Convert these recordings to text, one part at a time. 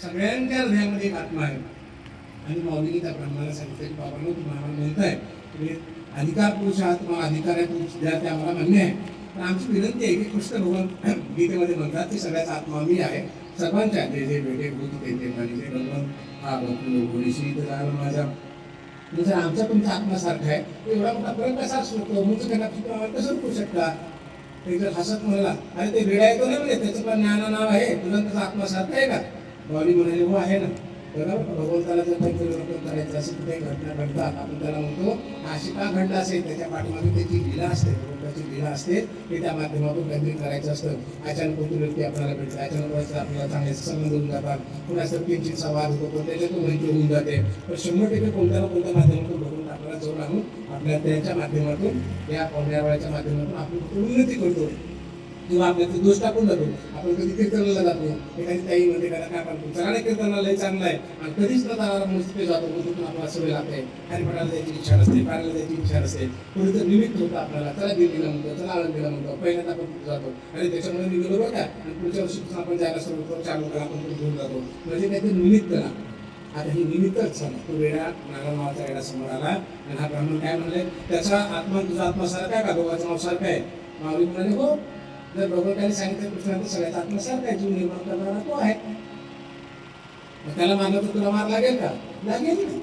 सगळ्यांच्या हृदयामध्ये एक आत्मा आहे. आणि माऊलीने त्या ब्रह्माला सांगितलं की बाबांनो तुम्ही आम्हाला म्हणताय तुम्ही अधिकार पुरुष आहात, तुम्हाला अधिकार आहे, तुमच्या ते आम्हाला मान्य आहे. पण आमची विनंती आहे की कृष्ण भगवान गीतेमध्ये म्हणतात की सगळ्याचा आत्मा मी आहे, सर्वांच्या जे जे भेटे भूत ते ते म्हणजे भगवान हा भक्तो गुणशी तर माझा म्हणजे आमचा तुमचा आत्मासारखा आहे. एवढा मोठा फरक कसा असतो म्हणजे त्यांना कसं करू शकता. ते जर हसत म्हणला अरे ते वेडा येतो नाही म्हणजे त्याचं पण ज्ञान नाव आहे, तुला त्याचा आत्मासारखा आहे का. माऊली म्हणाले हो आहे ना. बरोबर भगवंताला जर काही परिवर्तन करायचं असेल कुठे घटना घडतात आपण त्याला म्हणतो अशी का घडला असेल त्याच्या पाठीमागे त्याची लीला असते, भगवंताची लीला असते की त्या माध्यमातून काहीतरी करायचं असतं. अचानक कोणती व्यक्ती आपल्याला भेटते, अचानक आपल्याला चांगले संबंध होऊन जातात, कुणाचं किंचित संवाद होतो त्याच्यातून माहिती होऊन जाते. पण 100% कोणत्या ना कोणत्या माध्यमातून भगवंत आपल्याला जोड आणून आपल्या त्याच्या माध्यमातून या पाहुण्यावळ्याच्या माध्यमातून आपण उन्नती करतो किंवा आपल्याचे दोष टाकून जातो. आपण कधी कीर्तनाला जातो, एखादी ताई मध्ये करा काय आपण चला कीर्तनाला लय चांगला आहे आणि कधीच न जाणारा माणूस तिथे जातो म्हणून आपल्याला सवय लागते. हरिपाठाला जायची इच्छा नसते, पारायला जायची इच्छा नसते, कोणी तर निमित्त होतं आपल्याला चला दिल्लीला म्हणतो, चला आळंदीला म्हणतो, पहिल्यांदा आपण तिथे जातो आणि त्याच्यामुळे मी गेलो बरं का आणि पुढच्या वर्षी आपण जायला सुरू करतो, 4 लोकांना आपण घेऊन जातो म्हणजे काहीतरी निमित्त ना. आता ही निमित्तच झाला. तो वेळा नागा नावाचा वेळा समोर आला आणि हा ब्राह्मण काय म्हणले त्याचा आत्मा तुझा आत्मा सारखा आहे का, दोघांचा नाव सारखं आहे. माऊली म्हणाले हो, जर भगवंताने सांगितलं कृष्णाने सगळ्याचा आत्मा सारखा आहे, जीव निर्माण करणारा तो आहे. त्याला मारलं तर तुला मार लागेल का, लागेल ना.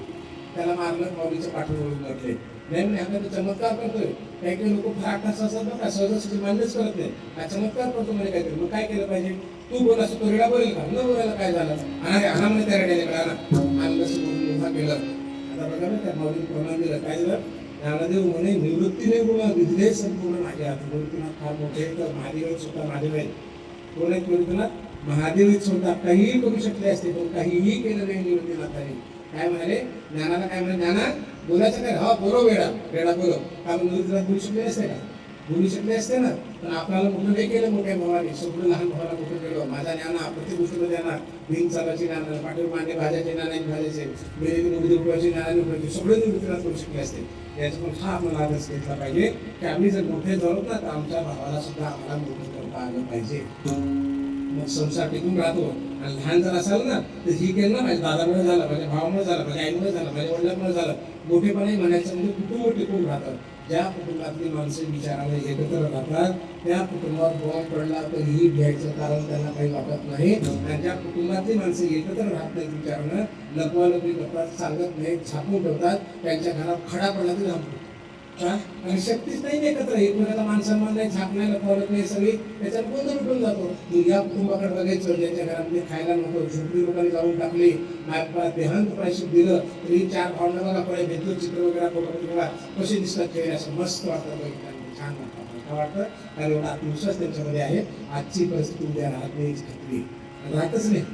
त्याला मारलं, माऊलीच्या पाठीवर म्हटले नाही आपण तो चमत्कार करतोय. काही काही लोक फार असतात बघा सहजासहजी मान्यच करत नाही. हा चमत्कार करतो म्हणजे काहीतरी. मग काय केलं पाहिजे, तू बोल असं तो रेडा बोलेल का, न बोलायला काय झालं आणा म्हणजे त्या रेड्याकडे आणा आणि कसं बोलून मोठा केलं. आता बघा ना त्या माऊलीने प्रमाण दिलं काय झालं. ज्ञानदेव म्हणे निवृत्तीने गुण विधले संपूर्ण माझ्या निवृत्तीनाथ फार मोठे तर महादेव स्वतः महादेव आहे. कोण आहे निवृत्तीनाथ, महादेव स्वतः काहीही करू शकले असते पण काहीही केलं नाही निवृत्तीनाथाने. काय म्हणाले ज्ञानाला, काय म्हणे ज्ञाना बोलायचं काय, हा बोलो वेडा बोलो. कारण निवृत्तीनाथ बोलू शकले असते का, बोलू शकले असते ना. पण आपल्याला मोठं नाही केलं मोठ्या भावाने, सगळं लहान भावाला मोठं केलं. माझा ज्ञान प्रत्येक गोष्टीमध्ये ज्ञान, बिन चालाची ज्ञान, पाठीवर मांडे भाज्याचे ज्ञानाने भाजायचे, बेलेली मुली उपवाची ज्ञानाने उपवायचे, सगळे निवृत्तीनाथ करू शकले असते. याचा पण हा आपण आदर्श घेतला पाहिजे की आम्ही जर मोठे झालो ना तर आमच्या भावाला सुद्धा आम्हाला मोठं करता आलं पाहिजे. मग संसार टिकून राहतो. आणि लहान जर असाल ना तर ही केलं ना माझ्या दादामुळे झालं, माझ्या भावामुळे झालं, माझ्या आईमुळे झालं, माझ्या वडिलांमुळे झालं. मोठेपणे म्हणायचं म्हणजे कुटुंब टिकून राहतं. ज्या कुटुंबातली माणसं विचाराने एकत्र राहतात त्या कुटुंबावर बॉम्ब पडला तरीही घ्यायचं कारण त्यांना काही वाटत नाही. आणि ज्या कुटुंबातली माणसं एकत्र राहत नाही विचारानं, लपवालपी करतात, सांगत नाही, छापून ठेवतात, त्यांच्या घरात खडा पडला तरी थांबतो का. आणि शक्तीच नाही एकत्र, एकमेकाला माणसांना नाही, झाक नाही, लपवत नाही, सगळी त्याच्यात गोंधळ उठून जातो. या कुटुंबाकडे बघायचं ज्यांच्या घरामध्ये खायला नको, झोपडी लोकांनी जाऊन टाकली, माझ्या देहांत पैसे दिलं तरी 4 भावना बघा पडे भेटलं चित्र वगैरे फोटो बघा कसे दिसतात ते, असं मस्त वाटतं बघितलं, छान वाटतं वाटतं. कारण एवढा आत्मविश्वास त्यांच्यामध्ये आहे. आजची परिस्थिती उद्या राहत नाही, खात्री राहतच नाही.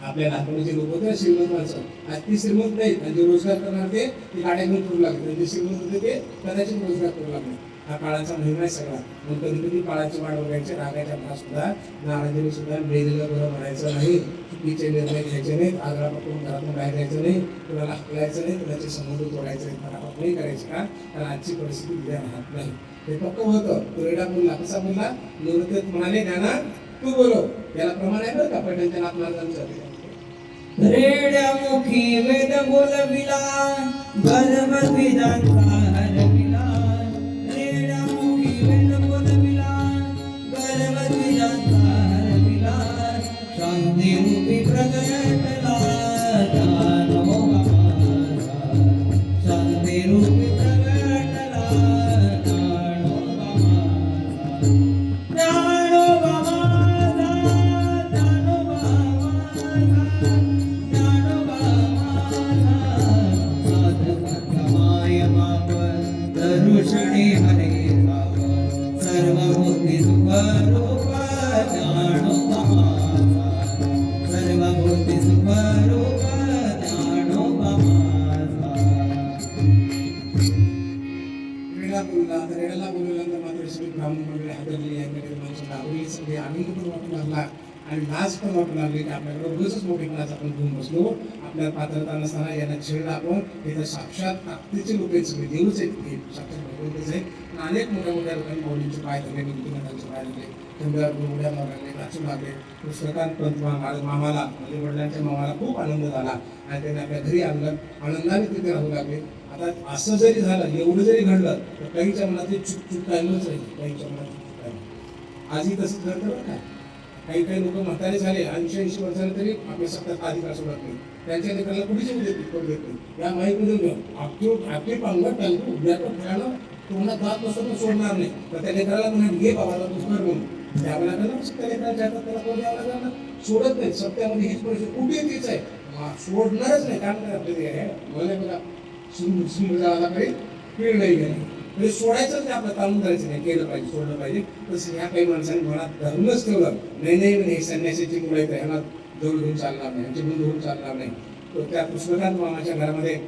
आपल्या नागपूरचे लोक होते श्रीमंत माणसं, आज ती श्रीमंत नाहीत आणि जे रोजगार करणार ते गाड्या घेऊन करू लागले. जे श्रीमंत होते ते कदाचित रोजगार करू लागले. हा काळाचा महिमा आहे सगळा. मग कधी कधी काळाची वाट बघायची, रागायच्या भास सुद्धा नाराजीने सुद्धा मेलेलं बरं म्हणायचं नाही, चुकीचे निर्णय घ्यायचे नाहीत, आग्रा पकडून घरातून बाहेर जायचं नाही, कुणाला हकलायचं नाही, कुणाचे संबंध तोडायचे नाही, फटाफट नाही करायचे का. कारण आजची परिस्थिती उद्या राहत नाही. हे पक्क होतं. तो रेडा बोलला, कसा बोलला, निवृत्त म्हणाले ज्ञाना तू बोलो. याला प्रमाण आहे बरं का पैठणच्या नाथ महाराजांचं. रेड्यामुखी वेद बोलविला गर्भविदांचा हरविला. रेड्यामुखी वेद बोलविला गर्भविदांचा हरविला. शांती रूपी प्रगटला ज्ञानो माझा. शांती रूपी प्रगटला ज्ञानो माझा. ज्ञानोबा माझा, ज्ञानोबा माझा, ज्ञानोबा माझा. साधु माय क्षणी हरे राम सर्वभूती सुखरूप जाणो माझा सर्वभूती सुखरूप जाणो माझा रेड्याला बोलवल्यानंतर मात्र सगळी ब्राह्मण मंडळी हादरली यांच्याकडे माणसं लावली सगळे आनंद पण वाटू लागला आणि लाज पण वाटू लागली की आपल्याकडे उगाचच मोठेपणाचा आपण घेऊन बसलो आपल्याला पात्रता नसताना यांना छेडला आपण हे तर साक्षात ताकदीचे लोक आहेत सगळे देवच आहेत हे साक्षात भगवंतच आहे आणि अनेक मोठ्या मोठ्या लोकांनी माऊलींचे पाय धरले विनंतीनाथांचे पाय धरले खंड्यावर उड्या लागले नाचू लागले कृष्णकांत पंत मामाला म्हणजे वडिलांच्या मामाला खूप आनंद झाला आणि त्यांनी आपल्या घरी आणलं आनंदाने तिथे राहू लागले आता असं जरी झालं एवढं जरी घडलं तर काहीच्या मनात ते चुक कायमच राहील काहीच्या मनात चूक कायम आजही तसंच घडतं बरं का काही लोक म्हातारे झाले 80-80 वर्षांनी तरी आपल्या सत्ताचा अधिकार सोडत नाही त्यांच्या लेकराला कुठेच येऊ देत करू देत नाही या माहितीमधून घेऊन आपली पांगत टांगतो उद्याचं खेळानं तुम्हाला जात नसतं पण सोडणार नाही तर त्या लेकराला म्हणा घे बाबाला तू कर म्हणून द्यावं लागेल ना त्या लेकराच्या हातात त्याला कोण द्यावं लागेल ना सोडत नाही सत्यामध्ये हीच परिस्थिती कुठे तीच आहे सोडणारच नाही काम काय आपलं मला बघा सुंदर जायला काही पीळ नाही गेली म्हणजे सोडायचंच नाही आपलं ताणून करायचं नाही केलं पाहिजे सोडलं पाहिजे तसं ह्या काही माणसांनी मनात धरूनच ठेवलं नाही संन्यासाची मुलं आहेत ह्यांना जवळ घेऊन चालणार नाही यांचे बंधू घेऊन चालणार नाही तर त्या कृष्णकांत मामाच्या घरामध्ये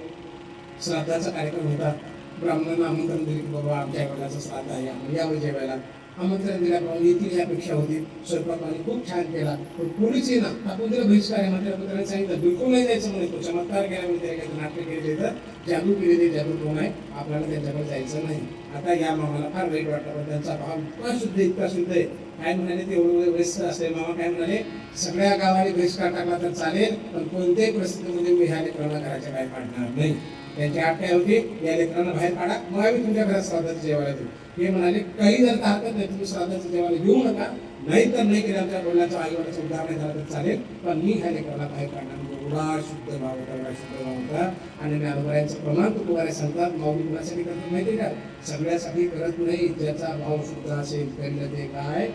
श्राद्धाचा कार्यक्रम होता ब्राह्मणांना आमंत्रण दिले की बाबा आमच्या आईवडिलाचं श्राद्ध आहे आम्ही यावं जेवायला आमंत्रण दिल्याप्रमाणे येथील अपेक्षा होती स्वयंपाकाने खूप छान केला पण कोणीच येणार आपण तिला बहिष्कार आहे मात्र आपण त्याला सांगितलं बिलकुल नाही जायचं म्हणे तो चमत्कार केला म्हणजे त्याला काही नाट्य केले तर जादू केलेले जादू कोण आहे आपल्याला त्यांच्याकडे जायचं नाही आता या मामाला फार वाईट वाटलं पण त्यांचा भाव इतका शुद्ध आहे काय म्हणाले ते एवढं वयस्कर असेल मामा काय म्हणाले सगळ्या गावाने बहिष्कार टाकला तर चालेल पण कोणत्याही परिस्थितीमध्ये मी ह्या लेकरांना घराच्या बाहेर काढणार नाही त्यांची आठ काय होती या लेकरांना बाहेर काढा मग आम्ही तुमच्या घरात श्राद्धाचं जेवायला देऊ हे म्हणाले काही जर हरकत नाही तुम्ही श्राद्धाचं जेवायला घेऊ नका नाही तर नाही केलं आमच्या वडिलांच्या आईवडिलाचं उद्धार नाही झालं तर चालेल पण मी ह्या लेकराला बाहेर काढणार एवढा शुद्ध भाव होता एवढा शुद्ध भाव होता आणि ज्ञानोबायांचं प्रमाण तुकोबारे सांगतात माऊली कुणासाठी करतो माहिती का सगळ्यासाठी करत नाही ज्याचा भाव शुद्ध असेल करील ते काय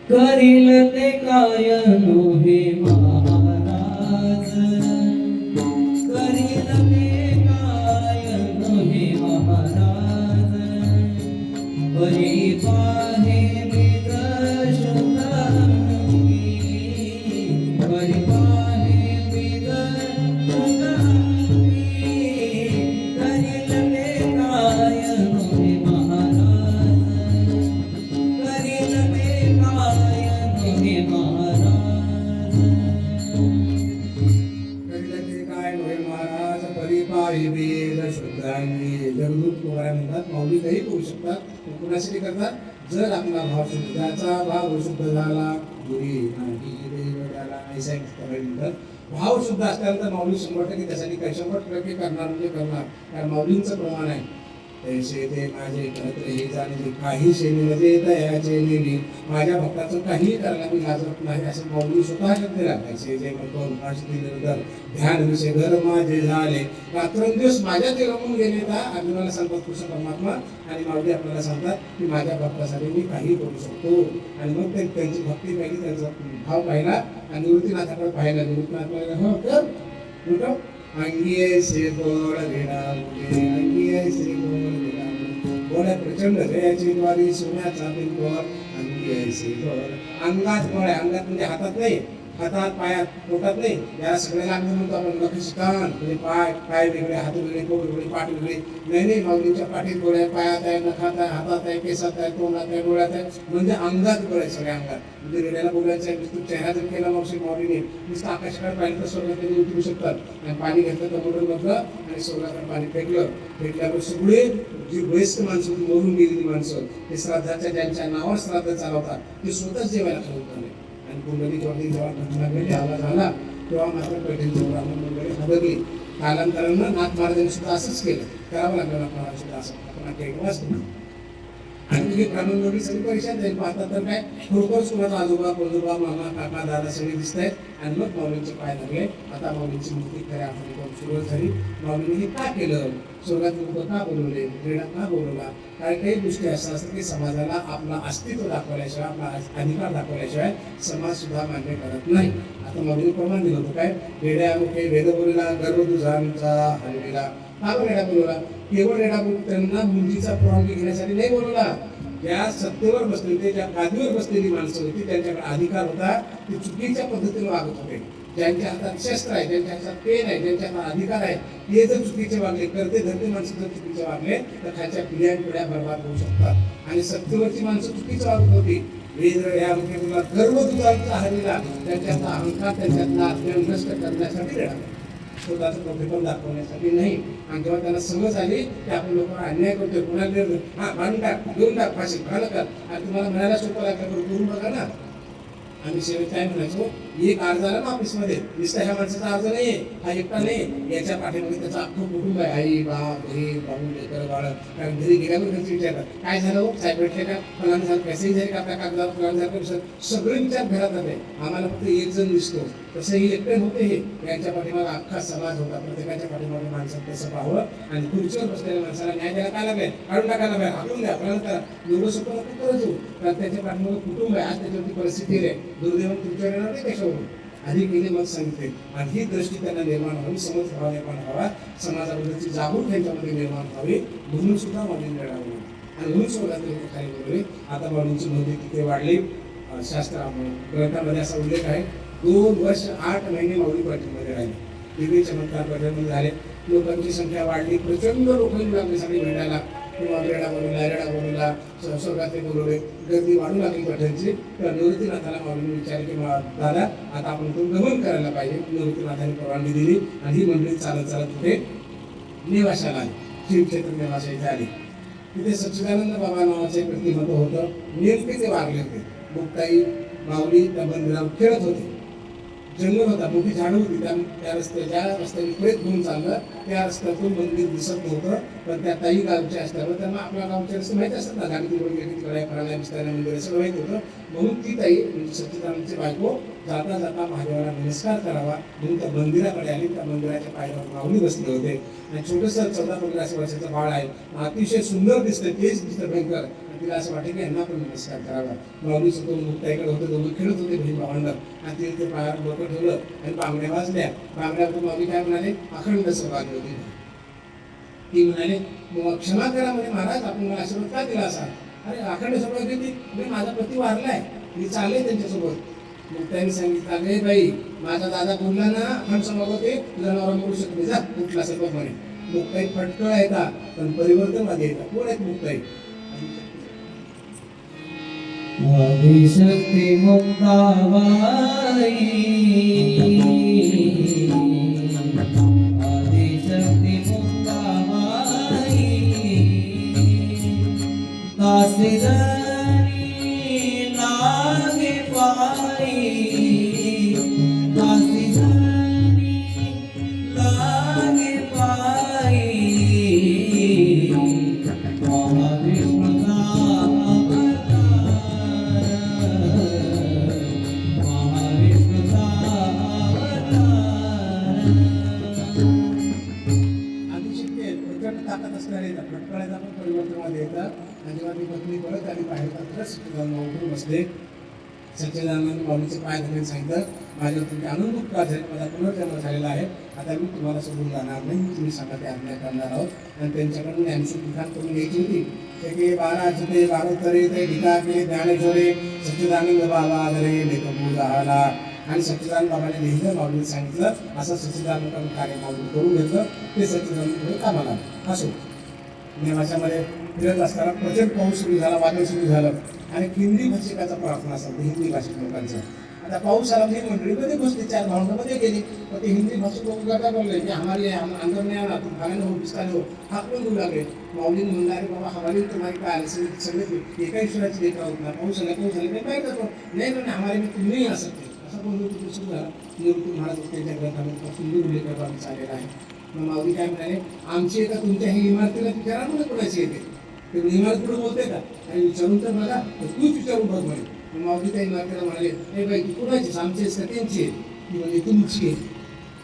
करील ते काय नोहे महाराज करील ते काय नोहे महाराज परी पाहे वेद शुद्ध अंगी परी पाहे वेद शुद्ध अंगी करील ते काय नोहे महाराज करील ते काय नोहे महाराज करील ते काय नोहे महाराज परिपाही वेद शुद्धांगी जगदूत कुमारा म्हणतात माऊली काही करू शकतात कुणासाठी करतात जर आपला भाव शुद्धाचा भाव शुद्ध झाला गुरी नाही देव झाला ऐसा म्हणतात भाव शुद्ध असल्यानंतर माऊली 100% त्यासाठी काही 100% करणार म्हणजे करणार कारण माऊलींचं प्रमाण आहे ऐसे ते माझे करत हे जाणे काही शेणी म्हणजे तयाचे नेली माझ्या भक्ताचं काही करायला मी लाजत नाही असं माऊली स्वतः शब्द ऐसे जे म्हणतो ध्यान विषय घर माझे झाले रात्रंदिवस माझ्या ते रमून गेले का अर्जुनाला सांगतात कृष्ण परमात्मा आणि माऊली आपल्याला सांगतात की माझ्या भक्तासाठी मी काही करू शकतो आणि मग त्यांची भक्ती पाहिली त्यांचा भाव पाहिला आणि निवृत्तीनाथाकडे पाहिला निवृत्तीनाथ हो तर कुठं अंगी ऐसे गोड रेडा मुले अंगी ऐसे गोड रेडा गोड्या प्रचंड जयाची द्वारी सोन्याचा बिंदूवर अंगी ऐसे गोड अंगात गोड आहे अंगात म्हणजे हातात नाही हातात पायात पोटात नाही या सगळ्याला अंग म्हणतो आपण लक्षिष्ठान म्हणजे पाय वेगळे हात वेगळे पोट वेगळे पाठ वेगळे नाही माऊलीच्या पाठीत गोळ्या पायात आहे नखात आहे हातात आहे केसात आहे तोंडात आहे डोळ्यात आहे म्हणजे अंगात गोळ आहे सगळ्या अंगात म्हणजे रेड्याला बोलायचं आहे नुसतं चेहरा जर केला मावशी माऊलीने नुसतं आकाशाकडे पाहिलं तर स्वर्गात उतरू शकतात आणि पाणी घेतलं तर मोठं म्हटलं आणि स्वर्गाकडे पाणी फेकल्यावर सगळे जी वयस्क माणसं होती मरून गेलेली माणसं ते श्राद्धाच्या ज्यांच्या नावावर श्राद्ध चालवतात ते स्वतःच जेवायला खाऊन झाले आणि कुंडलीवरती जेव्हा घटना घडली आवाज आला तेव्हा मात्र पैठणची ब्राह्मण मंडळी हादरली कालांतरानं नाथ महाराजांनी सुद्धा असंच केलं करावं लागलं नाथ महाराज सुद्धा असं आपण ऐकवाच नाही आणि तुझी ब्राह्मण मंडळी सगळी परीक्षा जाईल पाहतात तर काय खरोखरच कुणाचा आजोबा पंजोबा मामा काका दादा सगळे दिसत आहेत आणि मग माऊलींचे पाय धरले आता माऊलींची मूर्ती खऱ्या अर्थाने सुरुवात झाली माऊलीने हे का केलं स्वर्गातील लोक का बोलवले रेडा का बोलवला काही गोष्टी अशा असतात की समाजाला आपला अस्तित्व दाखवल्याशिवाय आपला अधिकार दाखवल्याशिवाय समाज सुद्धा मान्य करत नाही आता माऊलीने प्रमाण दिलं होतं काय रेड्या मुखे वेद बोलला गर्व तुझा हलवेला का रेडा बोलवला केवळ रेडापूर त्यांना मुंजीचा परवानगी घेण्यासाठी नाही बोलवला. ज्या सत्तेवर बसलेले, ज्या गादीवर बसलेली माणसं होती, त्यांच्याकडे अधिकार होता, ते चुकीच्या पद्धतीने वागत होते. ज्यांच्या हातात शस्त्र आहे, ज्यांच्या हातात पेन आहे, ज्यांच्या हातात अधिकार आहे, ते जर चुकीचे वागले, करते धरते माणसं जर चुकीचे वागले तर खालच्या पिढ्या बर्बाद होऊ शकतात. आणि सत्तेवरची माणसं चुकीचं वागत होती. वेगवेगळ्या तुला गर्व तुझा हरलेला, त्यांच्यातला अहंकार, त्यांच्यातला अज्ञान नष्ट करण्यासाठी लढाला, स्वतःचं मोठेपण दाखवण्यासाठी नाही. आणि जेव्हा त्यांना समज आली की आपण लोकांना अन्याय करतोय, कोणाला हा मारून टाक, देऊन टाक, फाशी कोणाला कर, आणि तुम्हाला म्हणायला सोपं लागलं बरं करून बघा ना. आम्ही शेवट काय म्हणायचो, एक अर्ज आला ना ऑफिसमध्ये, नुसता ह्या माणसाचा अर्ज नाही, हा एकटा नाही, याच्या पाठीमध्ये त्याचं अख्खं कुटुंब आहे, आई बाप बहीण भाऊ लेकर बाळ. कारण घरी गेल्यावर घरचे विचारतात काय झालं हो, साहेब भेटले का, फलाने झालं, पैसेही झाले का आपल्या कागदावर, फलाने झालं का, सगळे विचार घरात आले. आम्हाला फक्त एक जण दिसतो, तसंही एकटे होते हे, यांच्या पाठीमागे अख्खा समाज होता. प्रत्येकाच्या पाठीमागे माणसात तसं पाहावं. आणि खुर्चीवर बसलेल्या माणसाला न्याय द्यायला काय लागेल, काढून टाकायला पाहिजे, हाकून द्या, फलाने करा, एवढं सोपं नको करत हो. कारण त्याच्या पाठीमागे कुटुंब आहे. आज त्याच्यावरती परिस्थिती आहे, दुर्दैवाने तुमच्यावर येणार नाही त्याच्यावरून. आधी गेले मग सांगितले. आणि ही दृष्टी त्यांना निर्माण व्हावी, समज भाव निर्माण व्हावा, समाजाबद्दलची जागृत त्यांच्यामध्ये निर्माण व्हावी, म्हणून सुद्धा माऊलींनी लढावं. आणि म्हणून सुद्धा खाली बोलले. आता माऊलींची नोंदी तिथे वाढली. शास्त्र ग्रंथामध्ये असा उल्लेख आहे, 2 वर्ष 8 महिने माऊली पाठीमध्ये राहिले. दिव्य चमत्कार पाठीमध्ये झाले. लोकांची संख्या वाढली, प्रचंड लोक लागली सगळी भेटायला. किंवा रेडा बोलूला स्वर्गातले बोलवले, गर्दी वाढू लागली पठणची. तर निवृत्तीनाथाला माऊलींनी विचारले की दादा आता आपण तो गमन करायला पाहिजे. निवृत्तीनाथाने परवानगी दिली आणि ही मंडळी चालत चालत पुढे नेवाशाला आली. श्रीक्षेत्र नेवाशा इथे आली. तिथे सच्चिदानंद बाबा नावाचे व्यक्तिमत्व होतं. नेमके ते वारले होते. मुक्ताई माऊली त्या मंदिरावर खेळत होते. जंगल होता, मोठी झाडं होती. त्या रस्त्याच्या रस्त्याने पुढे घेऊन चाललं, त्या रस्त्यातून मंदिर दिसत नव्हतं. पण त्या ताई गावच्या असल्यावर त्यांना आपल्या गावचे रस्ते माहिती असतात ना, गाडी तिकडे फराला विस्तारा मंदिर असं माहिती होतं. म्हणून ती ताई म्हणजे सच्चिदानंदची बायको जाता जाता महादेवाला नमस्कार करावा म्हणून त्या मंदिराकडे आली. त्या मंदिराच्या पायऱ्यावर माऊली बसले होते. आणि छोटंसं 14-15 वर्षाचं बाळ आहे, अतिशय सुंदर दिसतं, तेच दिसतं भयंकर. तिला असं वाटलं की यांना पण नमस्कार करावा. माऊली स्वतः मुक्ताईकडे होते, दोघं खेळत होते बहीण भावंडर. आणि ते पायावर डोकं ठेवलं आणि बांगड्या वाजल्या. बांगड्यावर माऊली काय म्हणाले, अखंड सहभागी होती. ती म्हणाले क्षमा करा म्हणजे महाराज, आपण मला आशीर्वाद का दिला असा. अरे अखंड सहभागी होती म्हणजे माझा पती वारलाय, मी चालले त्यांच्यासोबत. मग त्यांनी सांगितलं अरे बाई, माझा दादा बोलला ना अखंड सहभाग होते, तुझा नवरा म्हणू शकते, जा कुठला सर्व म्हणे. मुक्ताई फटकळ येतात पण परिवर्तनवादी येतात. कोण आहेत मुक्ताई? आदिशक्ती मुक्ताबाई, आदिशक्ती मुक्ताबाई, दासीदारी लागे पायी, दासीदारी लागे पायी, महाविष्णुचा फटकळायचा पण परिवर्तनवादी येतात. आणि जेव्हा ती पत्नी परत आली पाहिजे सच्चिदानंद उठून बसले. सच्चिदानंद माऊलीचे पाय धरून सांगितलं, माझ्या तुमचे आनंद का झाले, माझा पुनर्जन्म झालेला आहे, आता मी तुम्हाला सोडून जाणार नाही, तुम्ही सांगा ते आज्ञा करणार आहोत. आणि त्यांच्याकडून ज्ञानेश्वर लिखाण करून घ्यायची होती. ते की 12 जुते 12 तरे ते ढिका केले ज्ञानेश्वरे, सच्चिदानंद बाबा आदरे लेखपूर झाला. आणि सच्चिदानंद बाबाने लिहिलं, माऊलीने सांगितलं, असं सच्चिदानंद कार्य माऊली करून घेतलं. ते सच्चिदानंद कामाला असो. नेवाशामध्ये फिरत असताना प्रचंड पाऊस सुरू झाला, वादळ सुरू झालं. आणि हिंदी भाषिकाचा प्रार्थना असेल हिंदी भाषिक लोकांचा. आता पाऊस आला म्हणजे मंडळीमध्ये बसली, 4 भावंडामध्ये गेली. पण ते हिंदी भाषिक लोक काय बोलले की हमारे अंदर नहीं आना, तुम खाने हो पिस्ताने हो, हात पण देऊ लागले. माऊलीने म्हणलं अरे बाबा हमारी तुम्हारी काय आले सगळे एका ईश्वराची लेखा होत ना, पाऊस आला ते काय करतो नाही ना, हमारे में तुम नहीं आ सकते असं बोलून तिथे सुरू झाला. निवृत्ती महाराज त्यांच्या ग्रंथामध्ये सुंदर उल्लेख आलेला आहे. मग माऊली काय म्हणाले, आमची एका तुमच्या ही इमारतीला विचारा मला कोणाची येते, ते इमारत पुढे बोलते का, आणि विचारून तर मला तूच विचारून बघ म्हणे. मग माऊली त्या इमारतीला म्हणाले, हे बाई ती कुणाचीच, आमची का त्यांची आहे, ती म्हणजे तुमची आहे.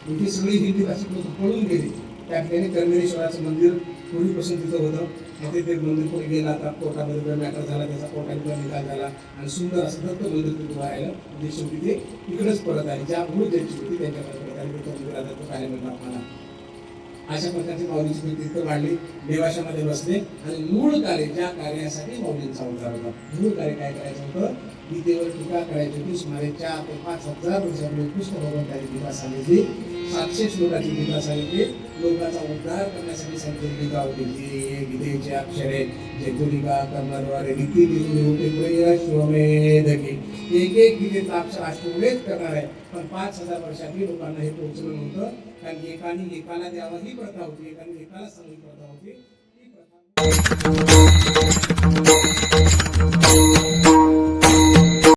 म्हणजे सगळी हिंदी भाषिक लोक पळून गेली. त्या ठिकाणी कर्मेश्वराचं मंदिर पूर्वीपासून तिथं होतं. मग ते मंदिर पुढे गेला, आता कोर्टामध्ये मॅटर झाला, त्याचा कोर्टाने निकाल झाला आणि सुंदर असं दत्त मंदिर तिथे राहिलं. म्हणजे शेवटी ते इकडेच परत आले, ज्या मूळ ज्यांची होती त्यांच्याकडे परत आले. तो मंदिराचा तो कार्यक्रम आपल्याला अशा प्रकारची माऊलीची भीती तिथं वाढली, देवाशामध्ये बसले आणि मूळ कार्य ज्या कार्यासाठी माऊलींचा अवतार होता, मूळ कार्य काय करायचं होतं, गीतेवर टीका करायची होती. सुमारे 4 ते 5,000 वर्षापूर्वी कृष्ण भगवंतांनी गीता सांगितली, 700 श्लोकाची गीता सांगितली, लोकांचा उद्धार करण्यासाठी सांगितलेली गीता होती. जी गीतेचे अक्षरे जैतुनिका कर्मद्वारे रीती शिवमेधकी, एक एक गीतेचा अक्षर अष्टमुळेच करणार आहे. पण 5,000 वर्षांनी लोकांना हे पोहोचलं नव्हतं, कारण एकाने एकाला द्यावं ही प्रथा होती, एकाने एकाला सांगली प्रथा होती. ही प्रथा